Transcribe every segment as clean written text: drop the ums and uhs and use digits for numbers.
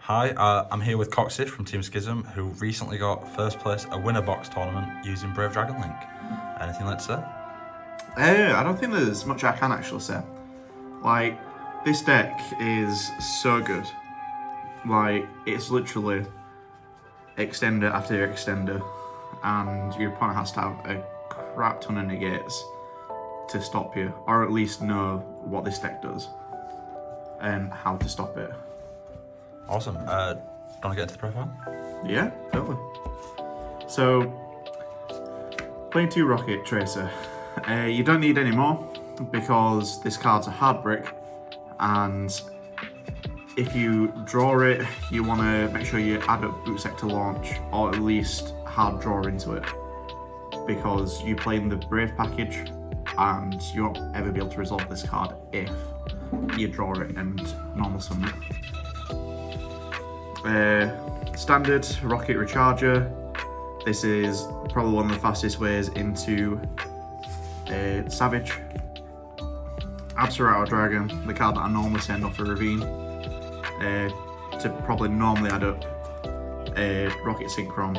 Hi, I'm here with Coxy from Team Schism, who recently got first place a winner box tournament using Brave Dragon Link. Anything like to say? I don't think there's much I can actually say. Like, this deck is so good. Like, it's literally extender after extender, and your opponent has to have a crap ton of negates to stop you, or at least know what this deck does and how to stop it. Awesome. Do you want to get into the profile? Yeah, totally. So, playing 2 Rocket Tracer. You don't need any more because this card's a hard brick, and if you draw it, you want to make sure you add up boot sector launch, or at least hard draw into it, because you play in the Brave package and you won't ever be able to resolve this card if you draw it and normal summon it. Standard Rocket Recharger. This is probably one of the fastest ways into Savage. Absolute Dragon, the card that I normally send off a Ravine, to probably normally add up Rocket Synchron,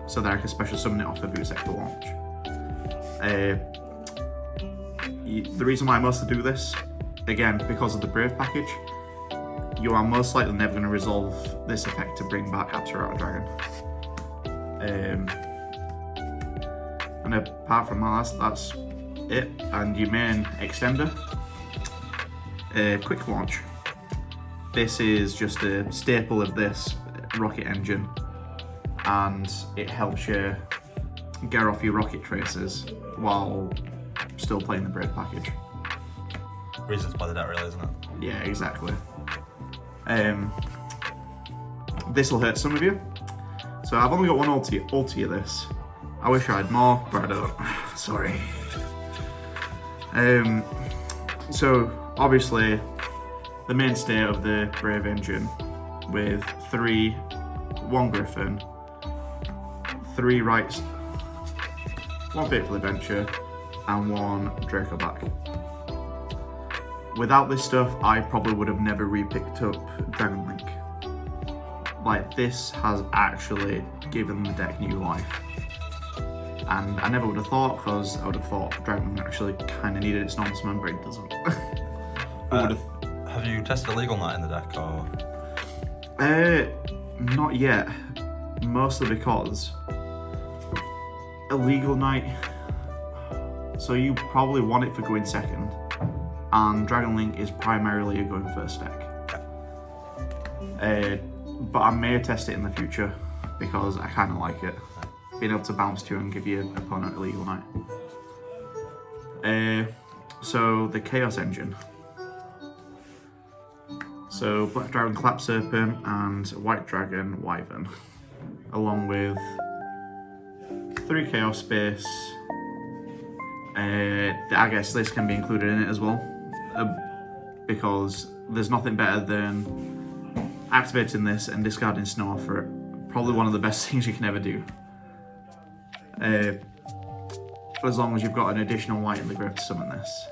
so that I can special summon it off the boot sector launch. The reason why I mostly do this, again, because of the Brave package, you are most likely never going to resolve this effect to bring back Absolute Dragon. And apart from that, that's it. And your main extender, Quick Launch. This is just a staple of this rocket engine, and it helps you get off your rocket tracers while still playing the Brave package. Reasons by the deck, really, isn't it? Yeah, exactly. This will hurt some of you. So I've only got one ulti of this. I wish I had more, but I don't. Sorry. So obviously the mainstay of the Brave engine, with 1 Griffin, 3 Rights, 1 Fateful Adventure, and 1 Draco back. Without this stuff, I probably would have never re-picked up Dragon Link. Like, this has actually given the deck new life. And I never would have thought, because I would have thought Dragon Link actually kind of needed its normal summon, but it doesn't. Have you tested Legal Knight in the deck, or? Not yet. Mostly because Illegal Knight, so you probably want it for going second, and Dragon Link is primarily a going first deck. But I may test it in the future because I kind of like it, being able to bounce to and give your opponent Illegal Knight. So the Chaos Engine. So Black Dragon Clap Serpent and White Dragon Wyvern, along with 3 Chaos Space. I guess this can be included in it as well, because there's nothing better than activating this and discarding Snow for it. Probably one of the best things you can ever do. As long as you've got an additional white in the grave to summon this.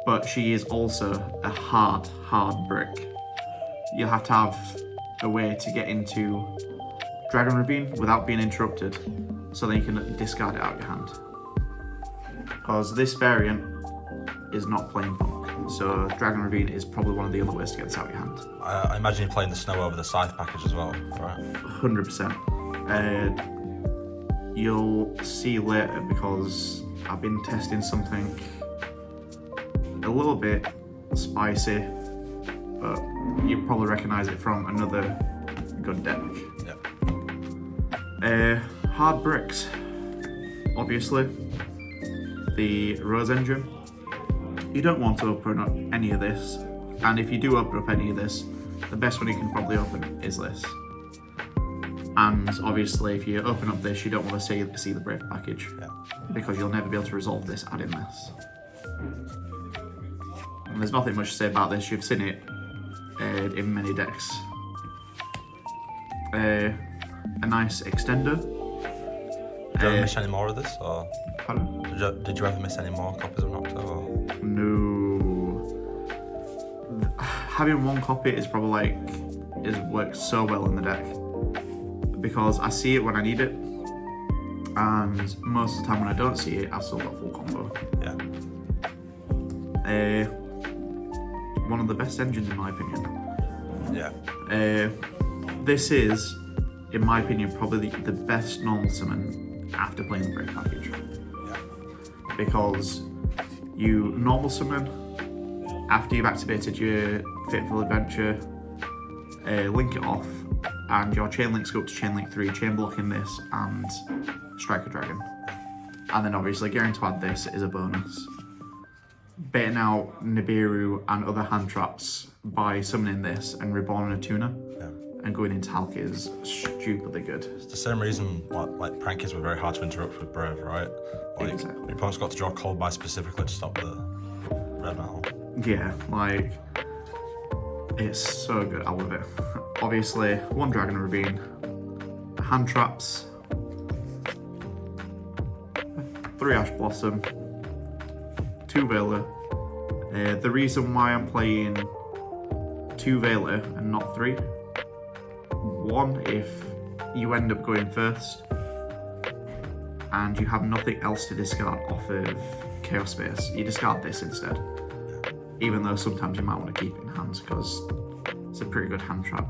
But she is also a hard brick. You'll have to have a way to get into Dragon Ravine without being interrupted, so then you can discard it out of your hand. Because this variant is not plain punk, so Dragon Ravine is probably one of the other ways to get this out of your hand. I imagine you're playing the Snow over the Scythe package as well, right? 100%. You'll see later, because I've been testing something a little bit spicy, but you probably recognise it from another good deck. Yeah. Hard bricks, obviously. The Rose Engine. You don't want to open up any of this, and if you do open up any of this, the best one you can probably open is this. And obviously, if you open up this, you don't want to see the Brave package, because you'll never be able to resolve this adding this. And there's nothing much to say about this. You've seen it in many decks. A nice extender. Did you ever miss any more of this, or? Pardon? Did you ever miss any more copies of Nocto, or? No. Having 1 copy is probably like is works so well in the deck because I see it when I need it, and most of the time when I don't see it, I've still got full combo. Yeah. One of the best engines in my opinion. Yeah. This is, in my opinion, probably the best normal summon after playing the Brave package. Yeah. Because you normal summon after you've activated your Fateful Adventure, link it off, and your chain links go up to chain link 3, chain blocking this, and strike a dragon. And then obviously getting to add this is a bonus. Baiting out Nibiru and other hand traps by summoning this and reborn a tuner and going into Hulk is stupidly good. It's the same reason like Prankies were very hard to interrupt with Brave, right? Like, exactly. Your opponent's got to draw Cold By specifically to stop the red metal. Yeah, like, it's so good, I love it. Obviously, 1 Dragon Ravine, hand traps, 3 Ash Blossom, 2 Veiler. The reason why I'm playing 2 Veiler and not 3, 1, if you end up going first and you have nothing else to discard off of Chaos Space, you discard this instead. Even though sometimes you might want to keep it in hands because it's a pretty good hand trap.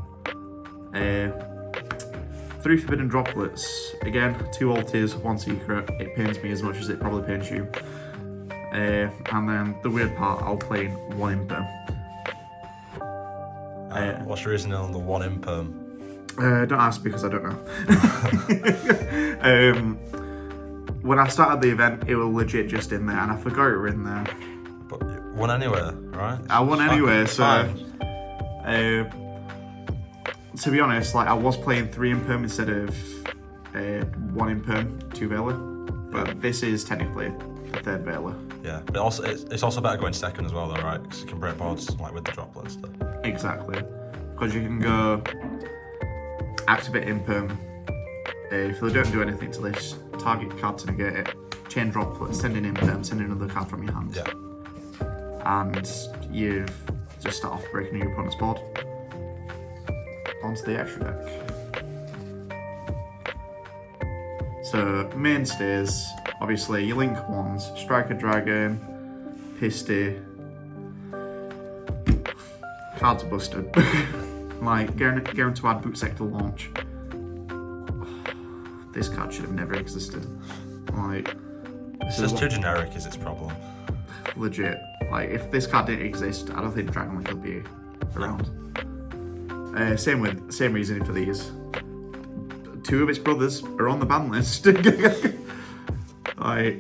3 Forbidden Droplets. Again, 2 ultis, 1 secret. It pains me as much as it probably pains you. And then the weird part, I'll play 1 Imperm. What's your reasoning on the 1 Imperm? Don't ask because I don't know. When I started the event, it was legit just in there, and I forgot it were in there. But you won anyway, right? I won anyway, so... Fine. To be honest, like I was playing 3 Imperm instead of 1 Imperm, 2 Veiler, but this is technically the 3rd Veiler. Yeah, but also it's also better going second as well, though, right? Because you can break boards like with the droplet and stuff. Exactly, because you can go activate Imperm. If they don't do anything to this, target card to negate it, chain droplet, send in Imperm, send in another card from your hand. Yeah. And you've just start off breaking your opponent's board. Onto the extra deck. So mainstays, obviously your link ones, Strike a Dragon, Pisty. Cards are busted. Like going to add Boot Sector Launch. This card should have never existed. Like It's just too generic is its problem. Legit. Like if this card didn't exist, I don't think Dragon Link would be around. Same reasoning for these. 2 of its brothers are on the ban list. Like,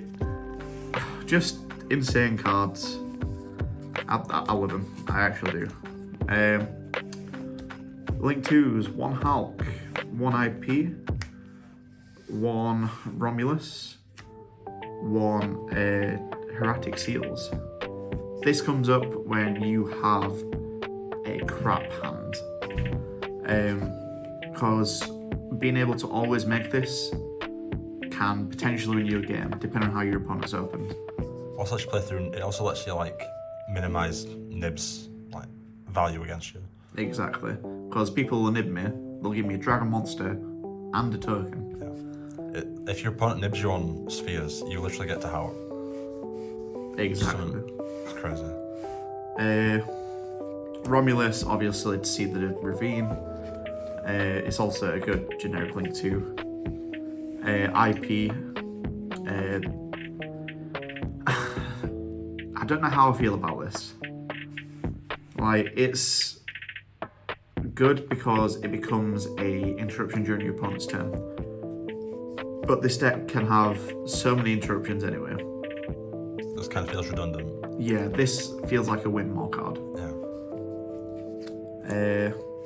just insane cards. I love them. I actually do. Link 2's 1 Hulk, 1 IP, 1 Romulus, 1 Hieratic Seals. This comes up when you have a crap hand. Because being able to always make this can potentially win you a game, depending on how your opponent's opened. Also lets you play through. It also lets you like minimize Nib's like value against you. Exactly, because people will nib me. They'll give me a dragon monster and a token. Yeah. If your opponent nibs you on spheres, you literally get to howl. Exactly. It's crazy. Romulus, obviously, to see the ravine. It's also a good generic link too. IP. I don't know how I feel about this. Like, it's good because it becomes a interruption during your opponent's turn. But this deck can have so many interruptions anyway. This kind of feels redundant. Yeah, this feels like a win more card. Yeah.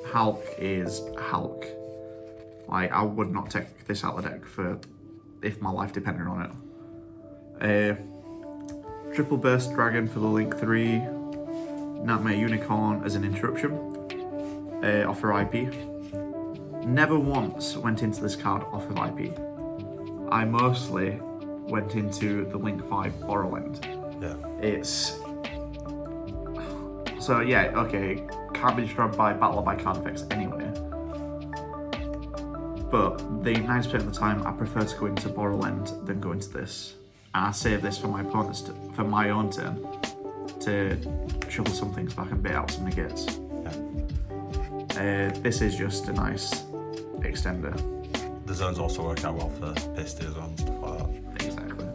Hulk is Hulk. Like, I would not take this out of the deck if my life depended on it. Triple Burst Dragon for the Link 3. Nightmare Unicorn as an interruption. Offer IP. Never once went into this card off of IP. I mostly went into the Link 5 Borrowland. Yeah. It's... So yeah, okay, can't be destroyed by battle or by card effects anyway. But the 90% of the time, I prefer to go into Boral End than go into this. And I save this for my opponents, for my own turn, to shuffle some things back and bait out some negates. Yeah. This is just a nice extender. The zones also work out well for Pisty as well and stuff like that. Exactly.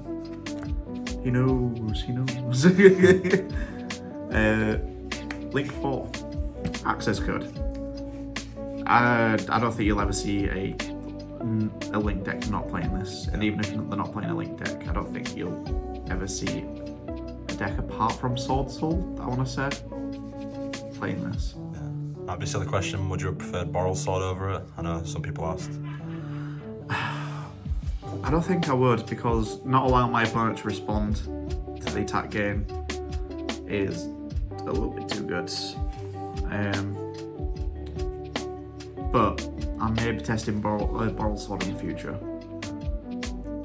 He knows. Link 4. Access code. I don't think you'll ever see a Link deck not playing this. And even if they're not playing a Link deck, I don't think you'll ever see a deck apart from Sword Soul, I want to say, playing this. Yeah. Might be a silly question, would you have preferred Boral Sword over it? I know some people asked. I don't think I would, because not allowing my opponent to respond to the attack gain is a little bit too good. But I may be testing Boral Sword in the future,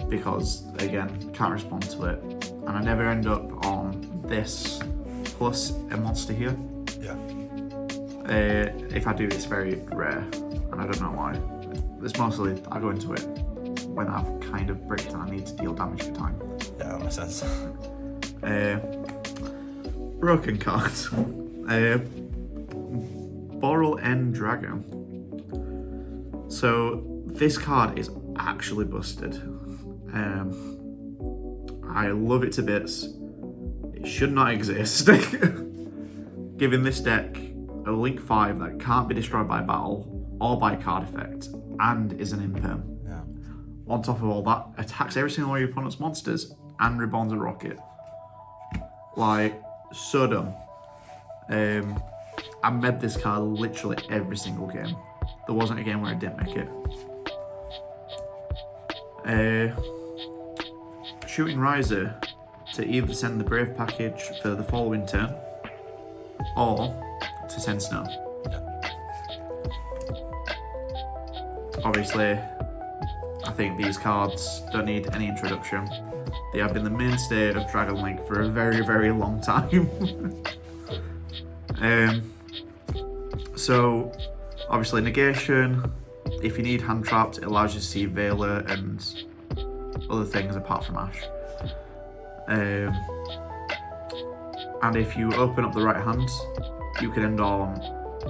because again, can't respond to it, and I never end up on this plus a monster here. Yeah. If I do, it's very rare, and I don't know why. It's mostly I go into it when I've kind of bricked and I need to deal damage for time. Yeah, that makes sense. Broken card. Boral End Dragon. So this card is actually busted. I love it to bits. It should not exist. Giving this deck a Link 5 that can't be destroyed by battle or by card effect and is an imperm. Yeah. On top of all that, attacks every single one of your opponent's monsters and reborns a rocket. Like, so dumb. I med this card literally every single game. There wasn't a game where I didn't make it. Shooting Riser to either send the Brave package for the following turn or to send Snow. Yeah. Obviously, I think these cards don't need any introduction. They have been the mainstay of Dragon Link for a very, very long time. So, obviously negation. If you need hand trapped, it allows you to see Veiler and other things apart from Ash. And if you open up the right hand, you can end on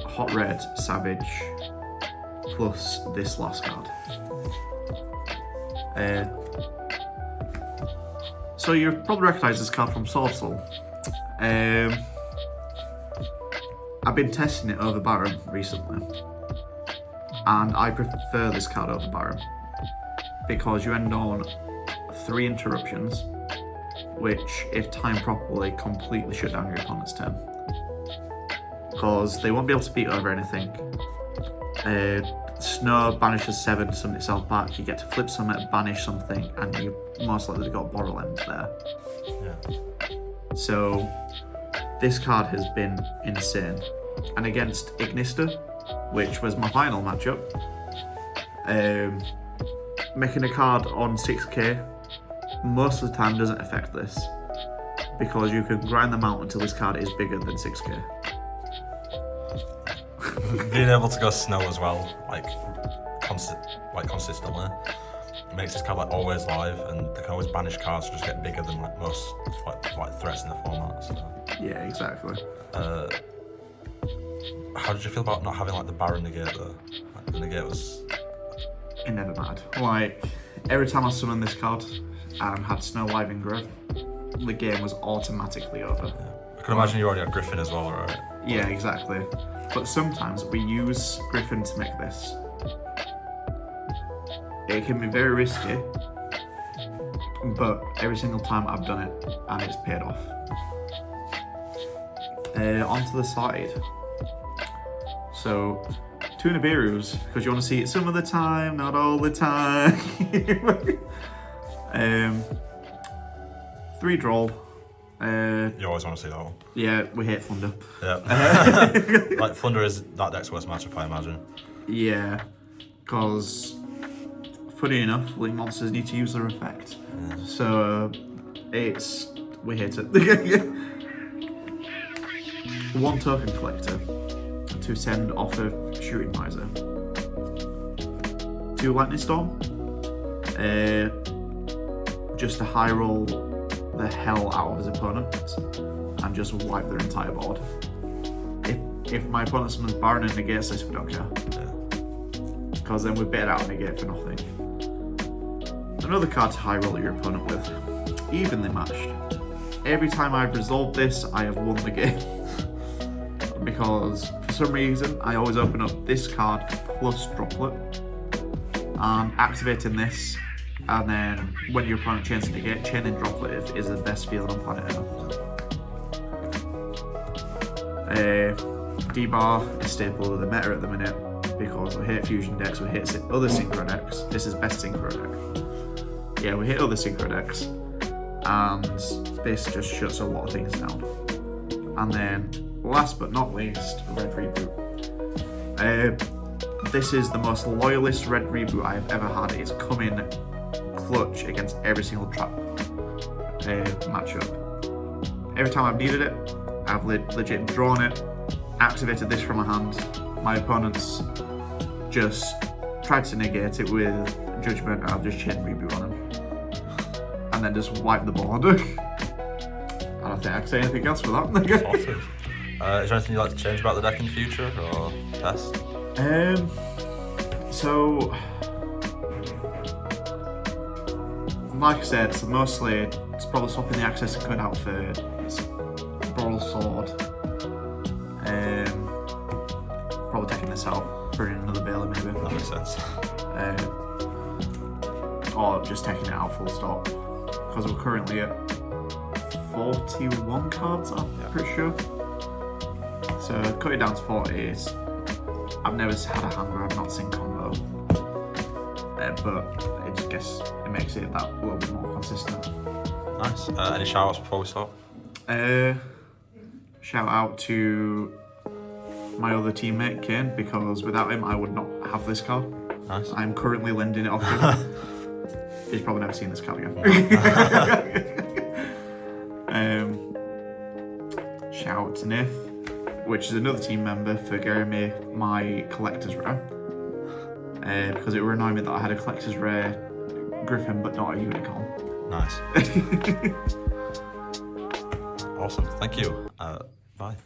Hot Red, Savage, plus this last card. So you probably recognise this card from Sword Soul. I've been testing it over Baron recently, and I prefer this card over Baron because you end on 3 interruptions, which, if timed properly, completely shut down your opponent's turn. Because they won't be able to beat over anything. Snow banishes 7 to summon itself back, you get to flip summon, banish something, and you most likely got Boral End there. Yeah. So this card has been insane. And against Ignister, which was my final matchup, making a card on 6k most of the time doesn't affect this, because you can grind them out until this card is bigger than 6k. Being able to go Snow as well, consistently, makes this card always live, and they can always banish cards to just get bigger than most threats in the format. So. Yeah, exactly. How did you feel about not having the Baron negate though? The negate was. It never mattered. Every time I summoned this card and had Snow live in growth, the game was automatically over. Yeah. I can imagine you already had Griffin as well, right? Yeah, exactly. But sometimes we use Griffin to make this. It can be very risky, but every single time I've done it, and it's paid off. Onto the side. So, 2 Nibiru's, because you want to see it some of the time, not all the time. 3 Droll. You always want to see that one. Yeah, we hate Thunder. Yeah. Thunder is that deck's worst matchup, I imagine. Yeah, because funny enough, Link monsters need to use their effect. Yeah. So we hate it. 1 token collector. to send off a shooting visor. 2 lightning storm. Just to high roll the hell out of his opponent and just wipe their entire board. If my opponent summons Baron and negates this, we don't care. Because then we bait out a negate for nothing. Another card to high roll your opponent with. Evenly matched. Every time I've resolved this, I have won the game. Because for some reason, I always open up this card plus Droplet. And activating this, and then when your opponent chains a negate, chaining Droplet is the best feeling on planet Earth. D-bar is staple of the meta at the minute because we hit fusion decks, we hit other synchro decks. This is best synchro deck. Yeah, we hit other synchro decks, and this just shuts a lot of things down. And then, last but not least, Red Reboot. This is the most loyalist Red Reboot I've ever had. It's come in clutch against every single trap matchup. Every time I've needed it, I've legit drawn it, activated this from my hand. My opponents just tried to negate it with Judgment, and I've just chain Reboot on him. And then just wipe the board. I don't think I can say anything else for that. Awesome. Is there anything you'd like to change about the deck in the future, or test? So, like I said, so mostly it's probably swapping the access and cutting out for Brawl Sword. Probably taking this out, putting in another Bailey maybe. That makes sense. Or just taking it out full stop. Because we're currently at 41 cards, I'm pretty sure. So cut it down to 40 is, I've never had a hand where I've not seen combo. But I just guess it makes it that little bit more consistent. Nice. Any shout outs before we start? Shout out to my other teammate, Kane, because without him I would not have this card. Nice. I'm currently lending it off him. He's probably never seen this card again. Shout out to Nith, which is another team member, for getting me my collector's rare. Because it would annoy me that I had a collector's rare Griffin but not a unicorn. Nice. Awesome. Thank you. Bye.